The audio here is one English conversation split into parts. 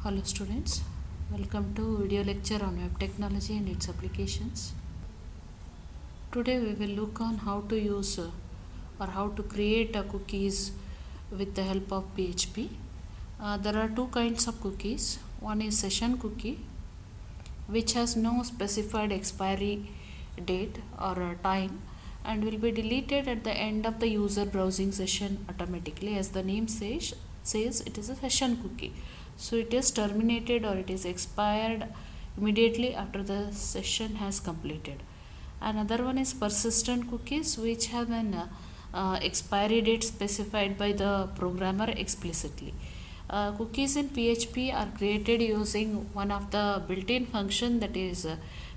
Hello students, welcome to video lecture on web technology and its applications. Today we will look on how to use or how to create cookies with the help of PHP. There are two kinds of cookies. One is session cookie, which has no specified expiry date or time and will be deleted at the end of the user browsing session automatically. As the name says it is a session cookie. So it is terminated or it is expired immediately after the session has completed. Another one is persistent cookies, which have an expiry date specified by the programmer explicitly. Cookies in PHP are created using one of the built-in function, that is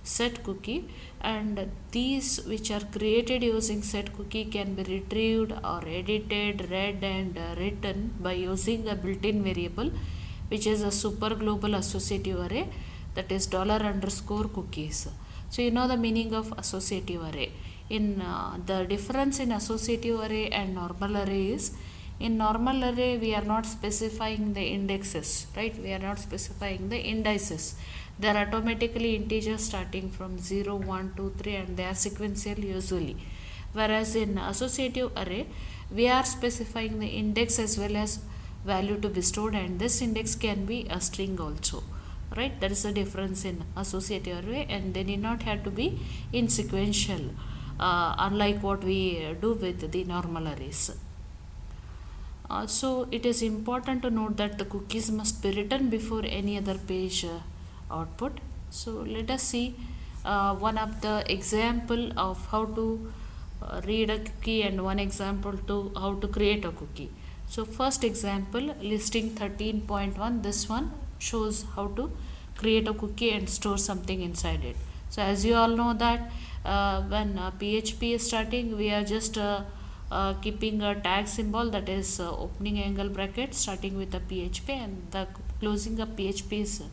set cookie, and these which are created using set cookie can be retrieved or edited, read and written by using a built-in variable which is a super global associative array, that is $_cookies. So you know the meaning of associative array. In the difference in associative array and normal array is, in normal array we are not specifying the indexes, right? We are not specifying the indices. They are automatically integers starting from 0, 1, 2, 3 and they are sequential usually. Whereas in associative array we are specifying the index as well as value to be stored, and this index can be a string also, right? That is the difference in associative array, and they need not have to be in sequential, unlike what we do with the normal arrays. So it is important to note that the cookies must be written before any other page output. So let us see one of the example of how to read a cookie and one example to how to create a cookie. So first example, listing 13.1, this one shows how to create a cookie and store something inside it. So as you all know that when PHP is starting, we are just keeping a tag symbol, that is opening angle bracket starting with a PHP, and the closing of PHP is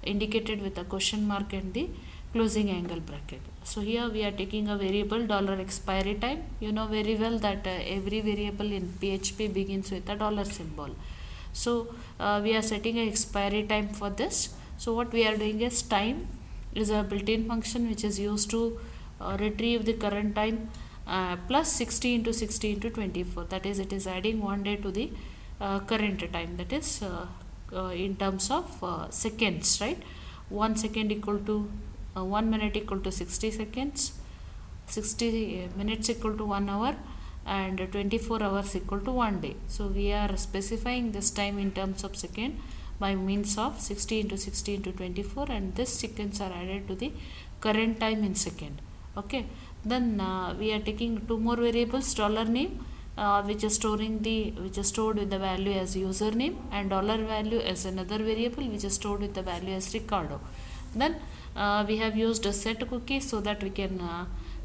indicated with a question mark and the closing angle bracket. So here we are taking a variable $expiry time. You know very well that every variable in PHP begins with a dollar symbol. So we are setting an expiry time for this. So what we are doing is, time is a built-in function which is used to retrieve the current time plus 60 into 60 into 24, that is it is adding 1 day to the current time, that is in terms of seconds, right? 1 second equal to 1 minute equal to 60 seconds, 60 minutes equal to 1 hour, and 24 hours equal to 1 day. So we are specifying this time in terms of second by means of 60 into 60 into 24, and this seconds are added to the current time in second. Okay, then we are taking two more variables, $name which is stored with the value as username, and $value as another variable which is stored with the value as Ricardo. Then we have used a set cookie so that we can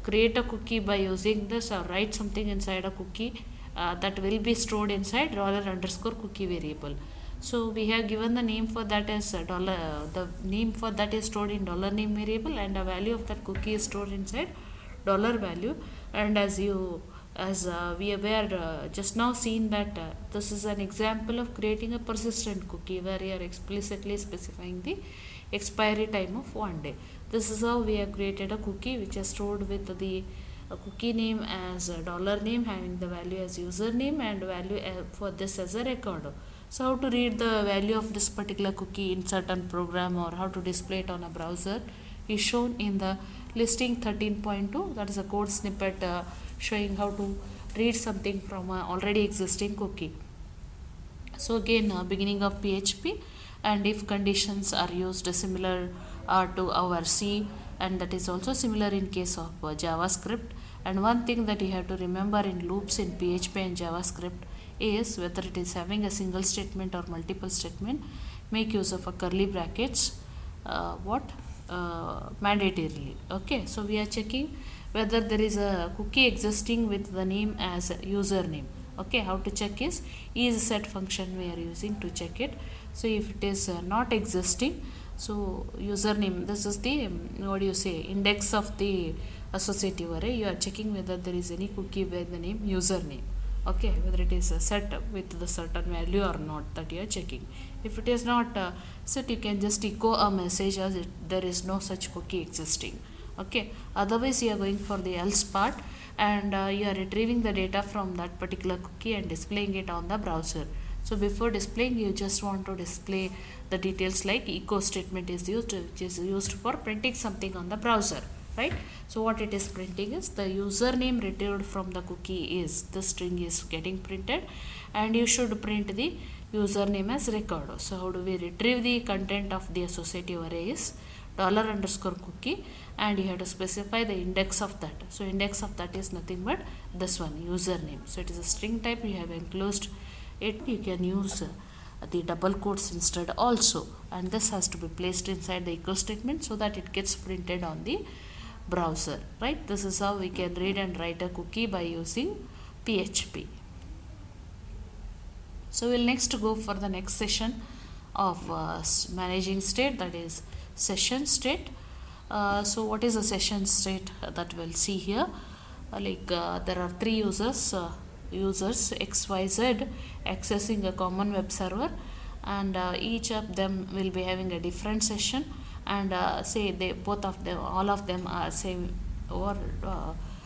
create a cookie by using this, or write something inside a cookie that will be stored inside $_cookie variable. So we have given the name for that as the name for that is stored in $name variable, and the value of that cookie is stored inside $value. And as we were just now seen that this is an example of creating a persistent cookie where you are explicitly specifying the expiry time of 1 day. This is how we have created a cookie which is stored with the cookie name as $name, having the value as username and value for this as a record. So how to read the value of this particular cookie in certain program or how to display it on a browser is shown in the listing 13.2, that is a code snippet showing how to read something from an already existing cookie. So again, beginning of PHP, and if conditions are used similar to our C, and that is also similar in case of JavaScript. And one thing that you have to remember in loops in PHP and JavaScript is whether it is having a single statement or multiple statement, make use of a curly brackets mandatorily. Okay, so we are checking whether there is a cookie existing with the name as username. Okay, how to check is set function we are using to check it. So if it is not existing, so username, this is the index of the associative array, you are checking whether there is any cookie by the name username. Okay, whether it is set with the certain value or not, that you are checking. If it is not set, you can just echo a message as there is no such cookie existing. Okay, otherwise you are going for the else part, and you are retrieving the data from that particular cookie and displaying it on the browser. So before displaying, you just want to display the details like echo statement is used, which is used for printing something on the browser, right? So what it is printing is the username retrieved from the cookie is the string is getting printed, and you should print the username as record. So how do we retrieve the content of the associative array is $_cookie, and you have to specify the index of that. So index of that is nothing but this one, username. So it is a string type, you have enclosed it. You can use the double quotes instead also, and this has to be placed inside the echo statement so that it gets printed on the browser, right? This is how we can read and write a cookie by using PHP. So we'll next go for the next session of managing state, that is session state. So what is a session state that we'll see here? There are three users XYZ accessing a common web server, and each of them will be having a different session, and say they both of them, all of them are same or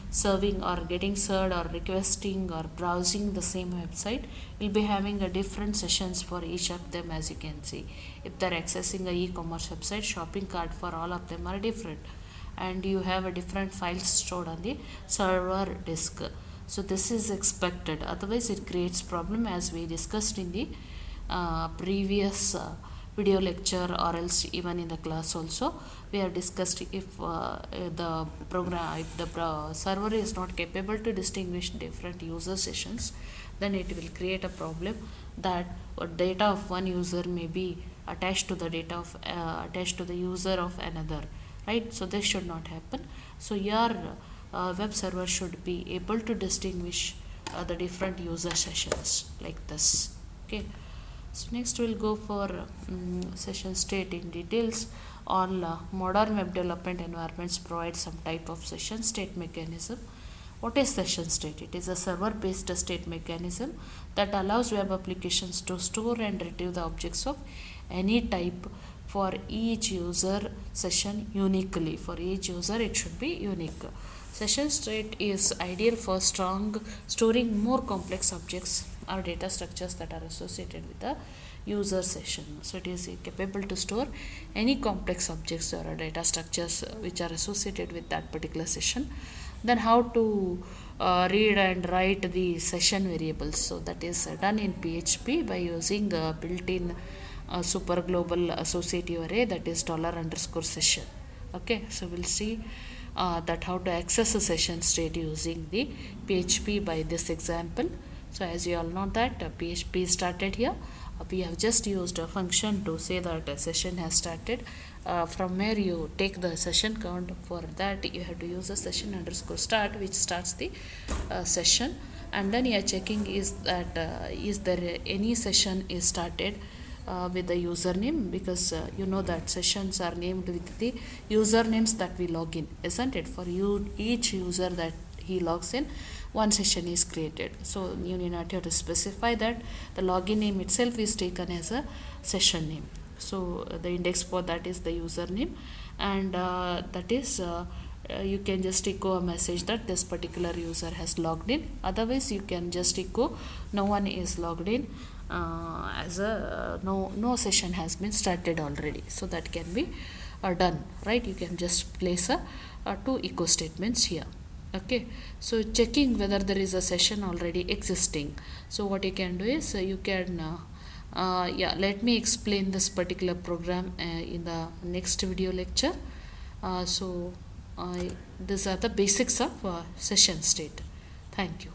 serving or getting served or requesting or browsing the same website, will be having a different sessions for each of them. As you can see, if they're accessing a e-commerce website, shopping cart for all of them are different, and you have a different files stored on the server disk. So this is expected, otherwise it creates problem, as we discussed in the previous video lecture, or else even in the class also we have discussed. If the server is not capable to distinguish different user sessions, then it will create a problem that data of one user may be attached to the data of attached to the user of another, right? So this should not happen. So your web server should be able to distinguish the different user sessions like this. Okay, so next we'll go for session state in details. All modern web development environments provide some type of session state mechanism. What is session state? It is a server based state mechanism that allows web applications to store and retrieve the objects of any type for each user session uniquely. For each user it should be unique. Session state is ideal for storing more complex objects or data structures that are associated with the user session. So it is capable to store any complex objects or data structures which are associated with that particular session. Then how to read and write the session variables. So that is done in PHP by using a built-in super global associative array, that is $_session. Okay, so we'll see that how to access a session state using the PHP by this example. So as you all know that PHP started here. We have just used a function to say that a session has started. From where you take the session count, for that you have to use a session_start, which starts the session, and then you are checking is that is there any session is started with the username, because you know that sessions are named with the usernames that we log in, isn't it? For you, each user that he logs in, one session is created. So you need not have to specify that. The login name itself is taken as a session name. So the index for that is the username, and that is you can just echo a message that this particular user has logged in. Otherwise you can just echo no one is logged in, as a no session has been started already. So that can be done, right? You can just place a two echo statements here. Okay, so checking whether there is a session already existing. So what you can do is you can let me explain this particular program in the next video lecture. These are the basics of session state. Thank you.